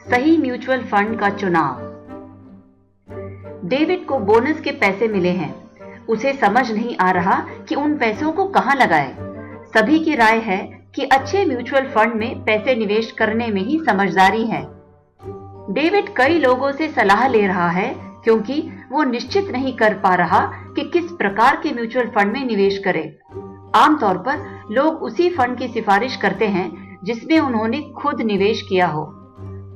सही mutual fund का चुनाव। डेविड को बोनस के पैसे मिले हैं। उसे समझ नहीं आ रहा कि उन पैसों को कहां लगाए। सभी की राय है कि अच्छे म्यूचुअल फंड में पैसे निवेश करने में ही समझदारी है। डेविड कई लोगों से सलाह ले रहा है क्योंकि वो निश्चित नहीं कर पा रहा कि किस प्रकार के म्यूचुअल फंड में निवेश करे। आमतौर पर लोग उसी फंड की सिफारिश करते हैं जिसमें उन्होंने खुद निवेश किया हो,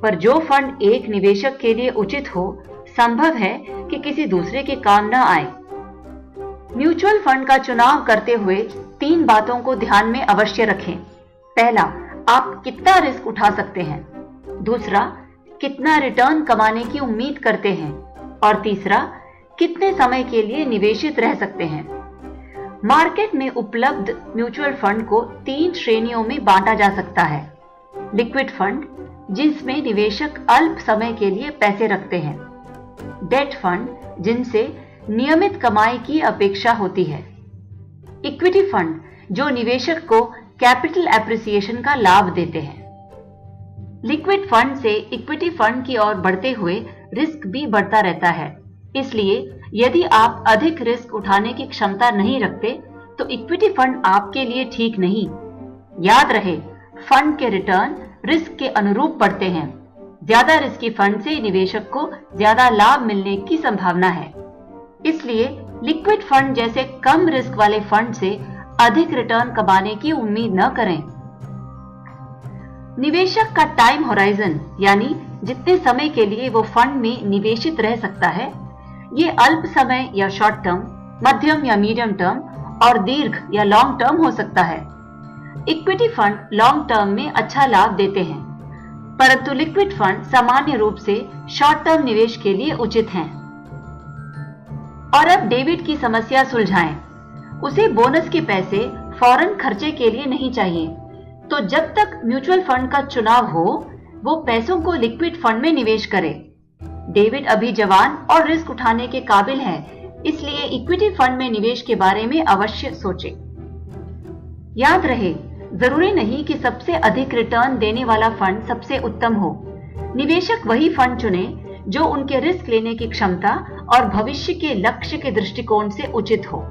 पर जो फंड एक निवेशक के लिए उचित हो, संभव है कि किसी दूसरे के काम न आए। म्यूचुअल फंड का चुनाव करते हुए 3 बातों को ध्यान में अवश्य रखें। पहला, आप कितना रिस्क उठा सकते हैं। दूसरा, कितना रिटर्न कमाने की उम्मीद करते हैं। और तीसरा, कितने समय के लिए निवेशित रह सकते हैं। मार्केट में उपलब्ध म्यूचुअल फंड को 3 श्रेणियों में बांटा जा सकता है। लिक्विड फंड, जिसमें निवेशक अल्प समय के लिए पैसे रखते हैं। डेट फंड, जिनसे नियमित कमाई की अपेक्षा होती है। इक्विटी फंड, जो निवेशक को कैपिटल एप्रिसिएशन का लाभ देते हैं। लिक्विड फंड से इक्विटी फंड की ओर बढ़ते हुए रिस्क भी बढ़ता रहता है। इसलिए यदि आप अधिक रिस्क उठाने की क्षमता नहीं रखते तो इक्विटी फंड आपके लिए ठीक नहीं। याद रहे, फंड के रिटर्न रिस्क के अनुरूप बढ़ते हैं। ज्यादा रिस्की फंड से निवेशक को ज्यादा लाभ मिलने की संभावना है। इसलिए लिक्विड फंड जैसे कम रिस्क वाले फंड से अधिक रिटर्न कमाने की उम्मीद न करें। निवेशक का टाइम होराइजन, यानी जितने समय के लिए वो फंड में निवेशित रह सकता है, ये अल्प समय या शॉर्ट टर्म, मध्यम या मीडियम टर्म और दीर्घ या लॉन्ग टर्म हो सकता है। इक्विटी फंड लॉन्ग टर्म में अच्छा लाभ देते हैं, परंतु लिक्विड फंड सामान्य रूप से शॉर्ट टर्म निवेश के लिए उचित हैं। और अब डेविड की समस्या सुलझाएं। उसे बोनस के पैसे फौरन खर्चे के लिए नहीं चाहिए, तो जब तक म्यूचुअल फंड का चुनाव हो, वो पैसों को लिक्विड फंड में निवेश करे। डेविड अभी जवान और रिस्क उठाने के काबिल है, इसलिए इक्विटी फंड में निवेश के बारे में अवश्य सोचें। याद रहे, जरूरी नहीं कि सबसे अधिक रिटर्न देने वाला फंड सबसे उत्तम हो। निवेशक वही फंड चुने जो उनके रिस्क लेने की क्षमता और भविष्य के लक्ष्य के दृष्टिकोण से उचित हो।